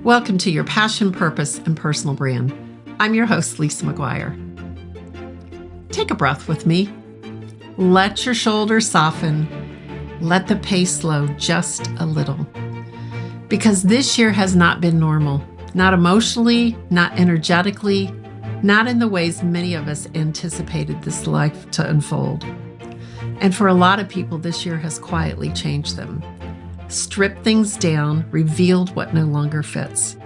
Welcome to your passion, purpose, and personal brand. I'm your host, Lisa McGuire. Take a breath with me. Let your shoulders soften. Let the pace slow just a little. Because this year has not been normal. Not emotionally, not energetically, not in the ways many of us anticipated this life to unfold. And for a lot of people, this year has quietly changed them. Stripped things down, revealed what no longer fits.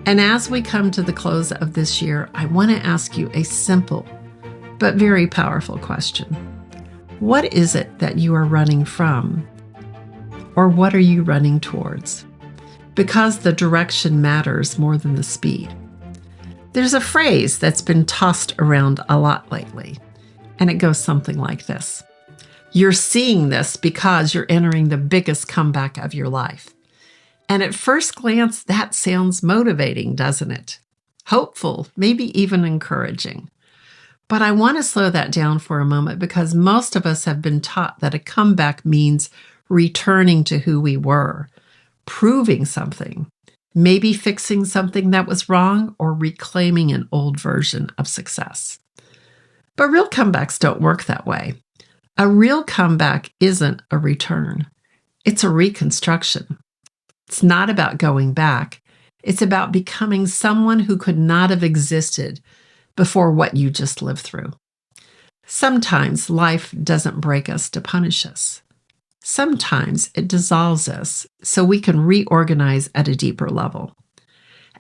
And as we come to the close of this year, I want to ask you a simple but very powerful question. What is it that you are running from? Or what are you running towards? Because the direction matters more than the speed. There's a phrase that's been tossed around a lot lately, and it goes something like this. You're seeing this because you're entering the biggest comeback of your life. And at first glance, that sounds motivating, doesn't it? Hopeful, maybe even encouraging. But I want to slow that down for a moment because most of us have been taught that a comeback means returning to who we were, proving something, maybe fixing something that was wrong or reclaiming an old version of success. But real comebacks don't work that way. A real comeback isn't a return. It's a reconstruction. It's not about going back. It's about becoming someone who could not have existed before what you just lived through. Sometimes life doesn't break us to punish us. Sometimes it dissolves us so we can reorganize at a deeper level.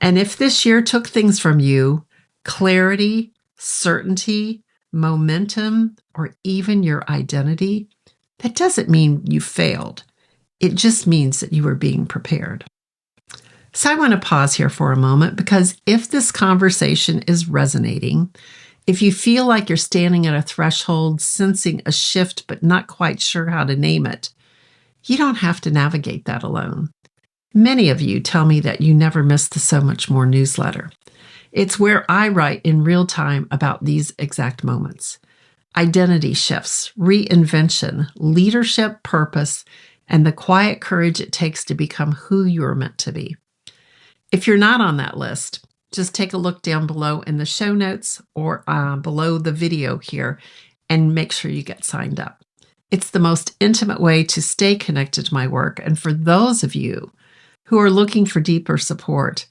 And if this year took things from you, clarity, certainty, momentum, or even your identity, that doesn't mean you failed. It just means that you were being prepared. So I want to pause here for a moment because if this conversation is resonating, if you feel like you're standing at a threshold, sensing a shift but not quite sure how to name it, you don't have to navigate that alone. Many of you tell me that you never miss the So Much More newsletter. It's where I write in real time about these exact moments. Identity shifts, reinvention, leadership, purpose, and the quiet courage it takes to become who you're meant to be. If you're not on that list, just take a look down below in the show notes or below the video here and make sure you get signed up. It's the most intimate way to stay connected to my work. And for those of you who are looking for deeper support,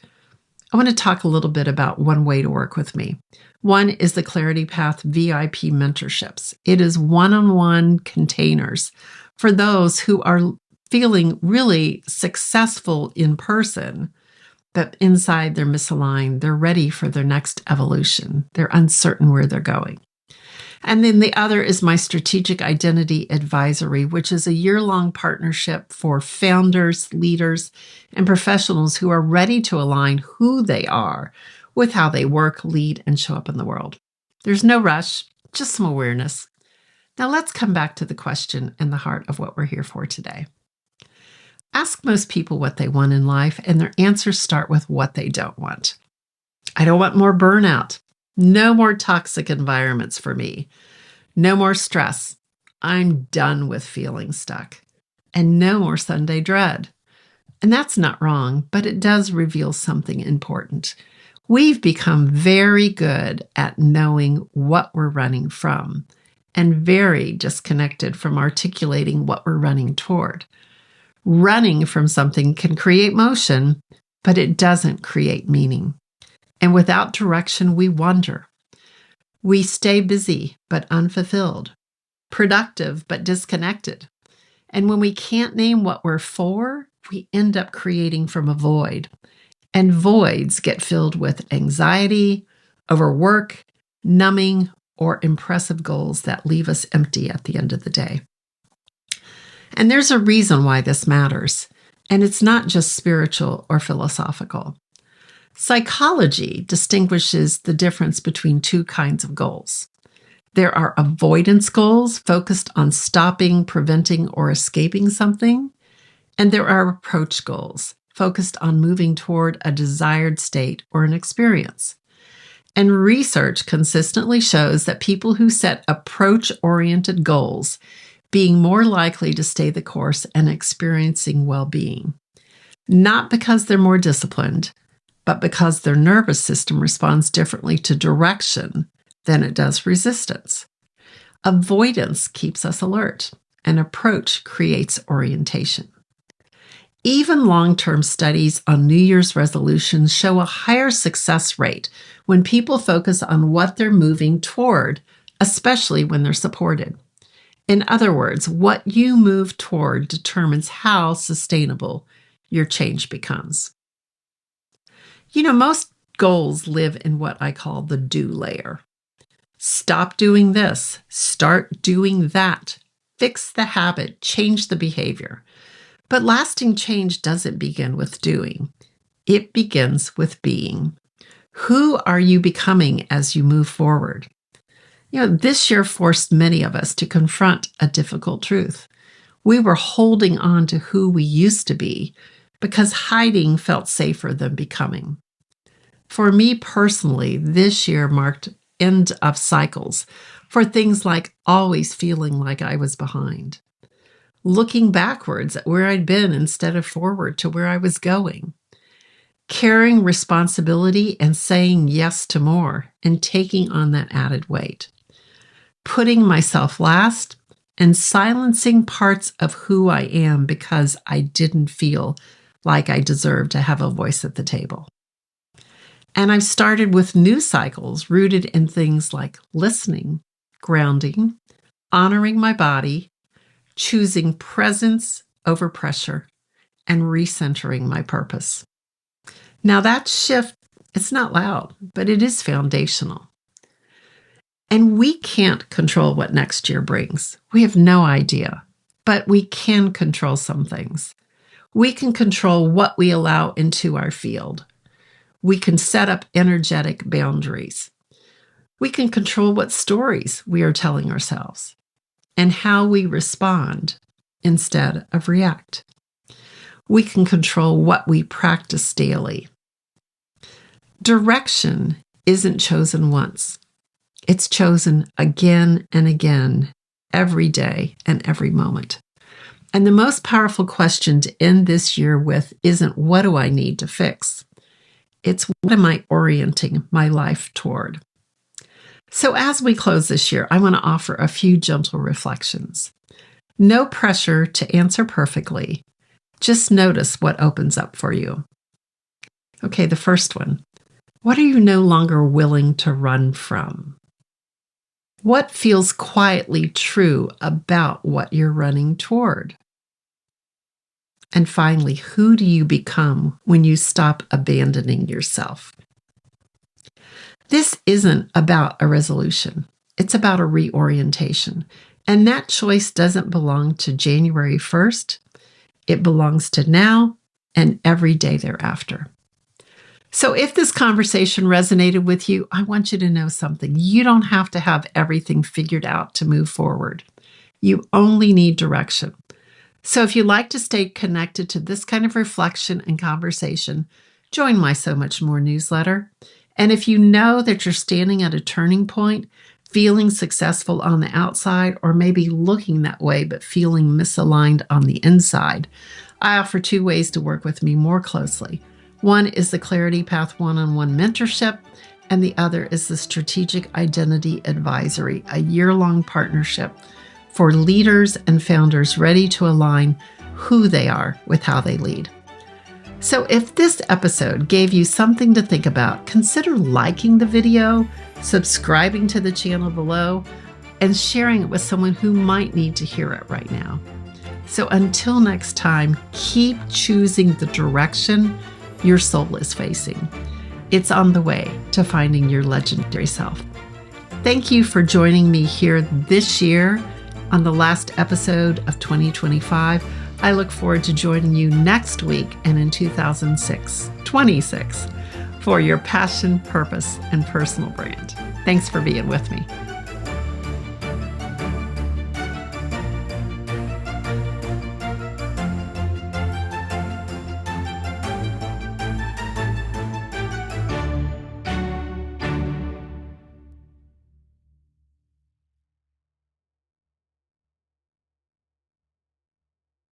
I want to talk a little bit about one way to work with me. One is the Clarity Path VIP mentorships. It is one-on-one containers for those who are feeling really successful in person, but inside they're misaligned. They're ready for their next evolution. They're uncertain where they're going. And then the other is my Strategic Identity Advisory, which is a year-long partnership for founders, leaders, and professionals who are ready to align who they are with how they work, lead, and show up in the world. There's no rush, just some awareness. Now let's come back to the question and the heart of what we're here for today. Ask most people what they want in life, and their answers start with what they don't want. I don't want more burnout. No more toxic environments for me. No more stress. I'm done with feeling stuck. And no more Sunday dread. And that's not wrong, but it does reveal something important. We've become very good at knowing what we're running from and very disconnected from articulating what we're running toward. Running from something can create motion, but it doesn't create meaning. And without direction, we wander. We stay busy but unfulfilled, productive but disconnected. And when we can't name what we're for, we end up creating from a void. And voids get filled with anxiety, overwork, numbing, or impressive goals that leave us empty at the end of the day. And there's a reason why this matters. And it's not just spiritual or philosophical. Psychology distinguishes the difference between two kinds of goals. There are avoidance goals focused on stopping, preventing, or escaping something. And there are approach goals focused on moving toward a desired state or an experience. And research consistently shows that people who set approach-oriented goals being more likely to stay the course and experiencing well-being. Not because they're more disciplined, but because their nervous system responds differently to direction than it does resistance. Avoidance keeps us alert, and approach creates orientation. Even long-term studies on New Year's resolutions show a higher success rate when people focus on what they're moving toward, especially when they're supported. In other words, what you move toward determines how sustainable your change becomes. Most goals live in what I call the do layer. Stop doing this, start doing that, fix the habit, change the behavior. But lasting change doesn't begin with doing. It begins with being. Who are you becoming as you move forward? This year forced many of us to confront a difficult truth. We were holding on to who we used to be because hiding felt safer than becoming. For me personally, this year marked end of cycles for things like always feeling like I was behind, looking backwards at where I'd been instead of forward to where I was going, carrying responsibility and saying yes to more and taking on that added weight, putting myself last and silencing parts of who I am because I didn't feel like I deserved to have a voice at the table. And I've started with new cycles rooted in things like listening, grounding, honoring my body, choosing presence over pressure, and recentering my purpose. Now that shift, it's not loud, but it is foundational. And we can't control what next year brings. We have no idea, but we can control some things. We can control what we allow into our field. We can set up energetic boundaries. We can control what stories we are telling ourselves and how we respond instead of react. We can control what we practice daily. Direction isn't chosen once. It's chosen again and again, every day and every moment. And the most powerful question to end this year with isn't what do I need to fix? It's what am I orienting my life toward? So as we close this year, I want to offer a few gentle reflections. No pressure to answer perfectly. Just notice what opens up for you. Okay, the first one. What are you no longer willing to run from? What feels quietly true about what you're running toward? And finally, who do you become when you stop abandoning yourself? This isn't about a resolution. It's about a reorientation. And that choice doesn't belong to January 1st. It belongs to now and every day thereafter. So if this conversation resonated with you, I want you to know something. You don't have to have everything figured out to move forward. You only need direction. So if you'd like to stay connected to this kind of reflection and conversation, join my So Much More newsletter. And if you know that you're standing at a turning point, feeling successful on the outside, or maybe looking that way but feeling misaligned on the inside, I offer 2 ways to work with me more closely. One is the Clarity Path one-on-one mentorship, and the other is the Strategic Identity Advisory, a year-long partnership for leaders and founders ready to align who they are with how they lead. So if this episode gave you something to think about, consider liking the video, subscribing to the channel below, and sharing it with someone who might need to hear it right now. So until next time, keep choosing the direction your soul is facing. It's on the way to finding your legendary self. Thank you for joining me here this year on the last episode of 2025. I look forward to joining you next week and in 2026 for your passion, purpose, and personal brand. Thanks for being with me.